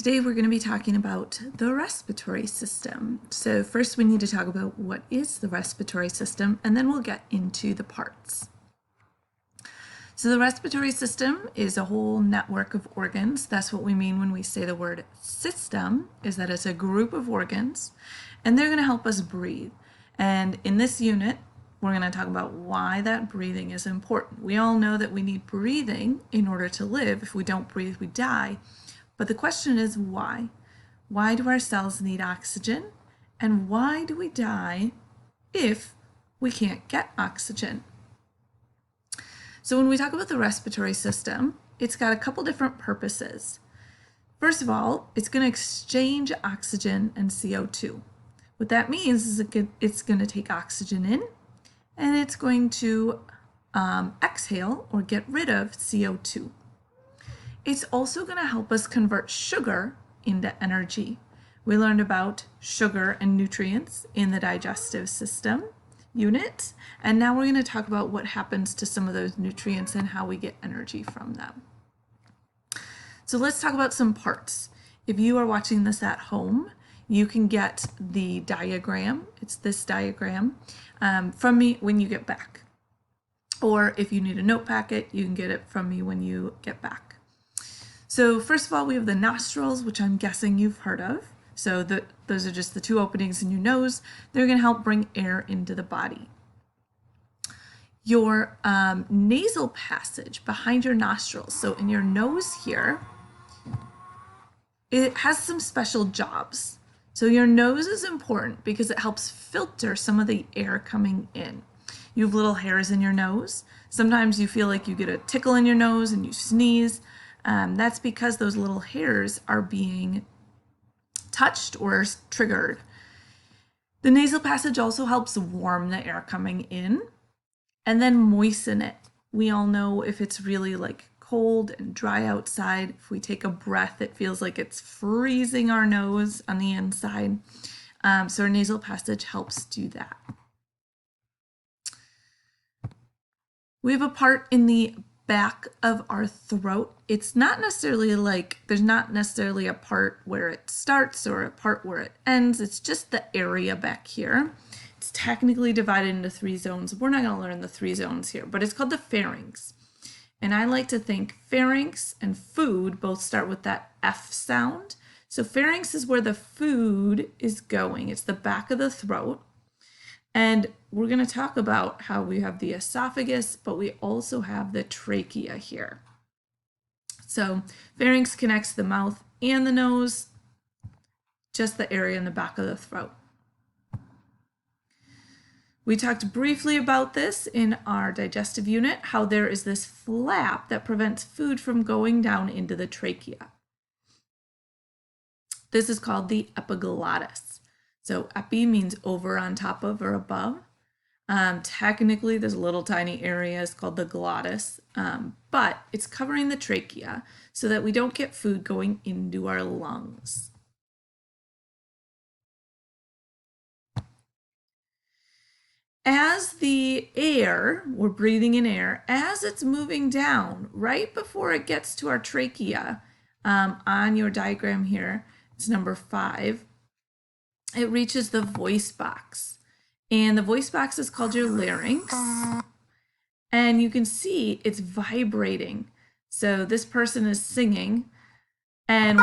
Today we're going to be talking about the respiratory system. So first we need to talk about what is the respiratory system, and then we'll get into the parts. So the respiratory system is a whole network of organs. That's what we mean when we say the word system, is that it's a group of organs, and they're going to help us breathe. And in this unit, we're going to talk about why that breathing is important. We all know that we need breathing in order to live. If we don't breathe, we die. But the question is why? Why do our cells need oxygen? And why do we die if we can't get oxygen? So when we talk about the respiratory system, it's got a couple different purposes. First of all, it's going to exchange oxygen and CO2. What that means is it's going to take oxygen in, and it's going to exhale or get rid of CO2. It's also going to help us convert sugar into energy. We learned about sugar and nutrients in the digestive system unit, and now we're going to talk about what happens to some of those nutrients and how we get energy from them. So let's talk about some parts. If you are watching this at home, you can get the diagram, it's this diagram, from me when you get back. Or if you need a note packet, you can get it from me when you get back. So first of all, we have the nostrils, which I'm guessing you've heard of. So those are just the two openings in your nose. They're going to help bring air into the body. Your nasal passage behind your nostrils, so in your nose here, it has some special jobs. So your nose is important because it helps filter some of the air coming in. You have little hairs in your nose. Sometimes you feel like you get a tickle in your nose and you sneeze. That's because those little hairs are being touched or triggered. The nasal passage also helps warm the air coming in and then moisten it. We all know if it's really like cold and dry outside, if we take a breath, it feels like it's freezing our nose on the inside. So our nasal passage helps do that. We have a part in the back of our throat. It's not necessarily like, there's not necessarily a part where it starts or a part where it ends. It's just the area back here. It's technically divided into 3 zones. We're not going to learn the 3 zones here, but it's called the pharynx. And I like to think pharynx and food both start with that F sound. So pharynx is where the food is going. It's the back of the throat. And we're going to talk about how we have the esophagus, but we also have the trachea here. So pharynx connects the mouth and the nose, just the area in the back of the throat. We talked briefly about this in our digestive unit, how there is this flap that prevents food from going down into the trachea. This is called the epiglottis. So epi means over, on top of, or above. Technically, there's a little tiny area, it's called the glottis, but it's covering the trachea so that we don't get food going into our lungs. As the air, we're breathing in air, as it's moving down, right before it gets to our trachea, on your diagram here, it's number 5, it reaches the voice box. And the voice box is called your larynx. And you can see it's vibrating. So this person is singing, and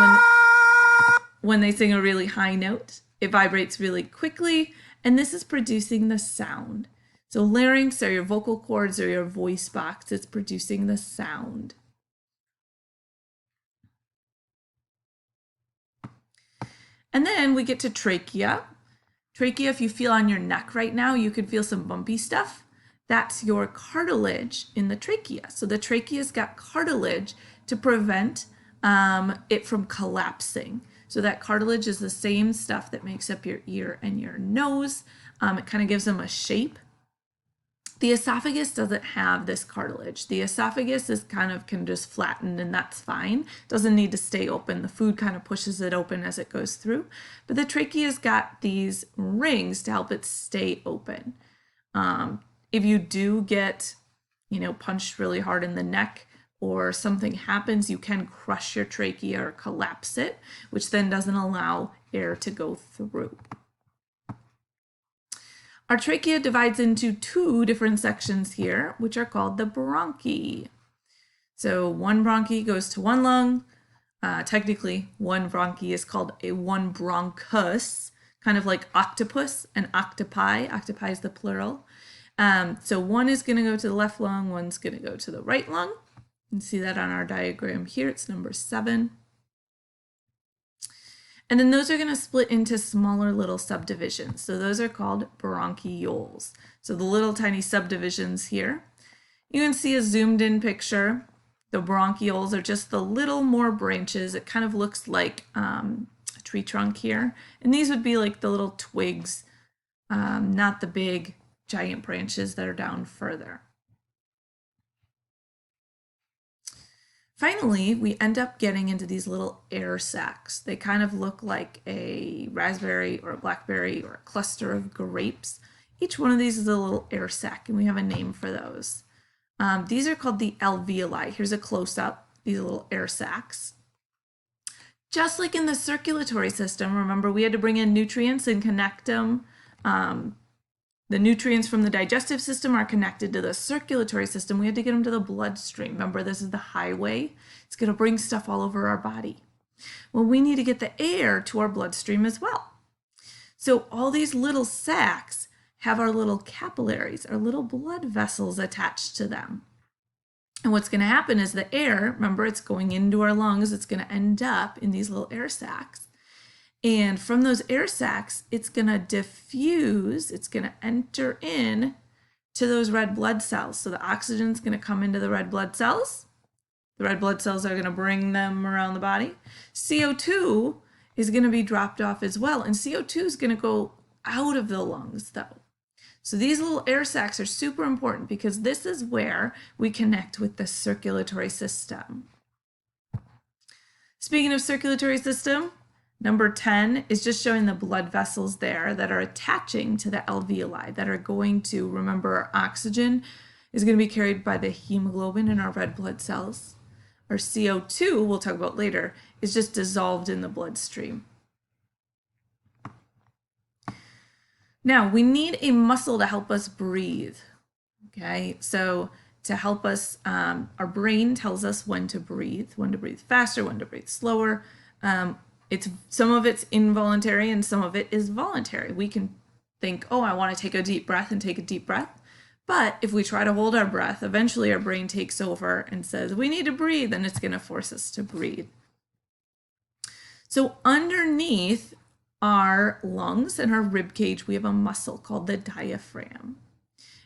when they sing a really high note, it vibrates really quickly, and this is producing the sound. So larynx are your vocal cords or your voice box. It's producing the sound. And then we get to trachea. Trachea, if you feel on your neck right now, you can feel some bumpy stuff. That's your cartilage in the trachea. So the trachea's got cartilage to prevent it from collapsing. So that cartilage is the same stuff that makes up your ear and your nose. It kind of gives them a shape. The esophagus doesn't have this cartilage. The esophagus is can just flatten, and that's fine. Doesn't need to stay open. The food kind of pushes it open as it goes through. But the trachea's got these rings to help it stay open. If you do get, punched really hard in the neck or something happens, you can crush your trachea or collapse it, which then doesn't allow air to go through. Our trachea divides into two different sections here, which are called the bronchi. So one bronchi goes to one lung. Technically, one bronchi is called one bronchus, kind of like octopus and octopi. Octopi is the plural. So one is going to go to the left lung, one's going to go to the right lung. You can see that on our diagram here. It's number 7. And then those are going to split into smaller little subdivisions. So those are called bronchioles. So the little tiny subdivisions here. You can see a zoomed in picture. The bronchioles are just the little more branches. It kind of looks like a tree trunk here. And these would be like the little twigs, not the big giant branches that are down further. Finally, we end up getting into these little air sacs. They kind of look like a raspberry or a blackberry or a cluster of grapes. Each one of these is a little air sac, and we have a name for those. These are called the alveoli. Here's a close-up, these little air sacs. Just like in the circulatory system, remember we had to bring in nutrients and connect them. The nutrients from the digestive system are connected to the circulatory system. We had to get them to the bloodstream. Remember, this is the highway. It's going to bring stuff all over our body. Well, we need to get the air to our bloodstream as well. So all these little sacs have our little capillaries, our little blood vessels attached to them. And what's going to happen is the air, remember, it's going into our lungs. It's going to end up in these little air sacs. And from those air sacs, it's going to diffuse, it's going to enter in to those red blood cells. So the oxygen is going to come into the red blood cells. The red blood cells are going to bring them around the body. CO2 is going to be dropped off as well. And CO2 is going to go out of the lungs, though. So these little air sacs are super important because this is where we connect with the circulatory system. Speaking of circulatory system, number 10 is just showing the blood vessels there that are attaching to the alveoli that are going to, remember, our oxygen is going to be carried by the hemoglobin in our red blood cells. Our CO2, we'll talk about later, is just dissolved in the bloodstream. Now, we need a muscle to help us breathe. Okay, so to help us, our brain tells us when to breathe faster, when to breathe slower. Some of it's involuntary and some of it is voluntary. We can think, oh, I want to take a deep breath and take a deep breath. But if we try to hold our breath, eventually our brain takes over and says, we need to breathe, and it's going to force us to breathe. So underneath our lungs and our rib cage, we have a muscle called the diaphragm.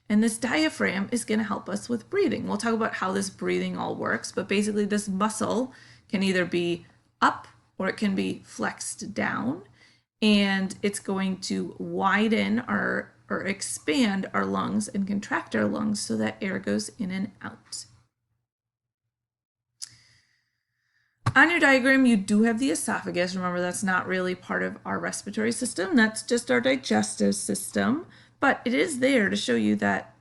And this diaphragm is going to help us with breathing. We'll talk about how this breathing all works, but basically this muscle can either be up or it can be flexed down, and it's going to widen or expand our lungs and contract our lungs so that air goes in and out. On your diagram, you do have the esophagus. Remember, that's not really part of our respiratory system. That's just our digestive system, but it is there to show you that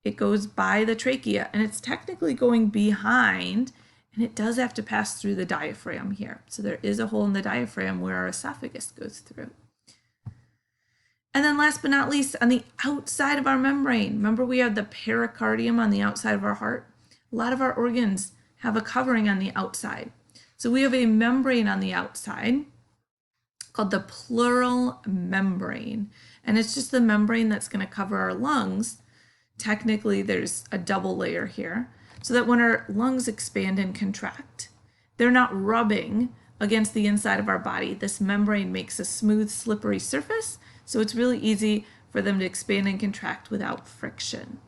it goes by the trachea, and it's technically going behind, and it does have to pass through the diaphragm here. So there is a hole in the diaphragm where our esophagus goes through. And then last but not least, on the outside of our membrane, remember we have the pericardium on the outside of our heart? A lot of our organs have a covering on the outside. So we have a membrane on the outside called the pleural membrane. And it's just the membrane that's going to cover our lungs. Technically, there's a double layer here, so that when our lungs expand and contract, they're not rubbing against the inside of our body. This membrane makes a smooth, slippery surface, so it's really easy for them to expand and contract without friction.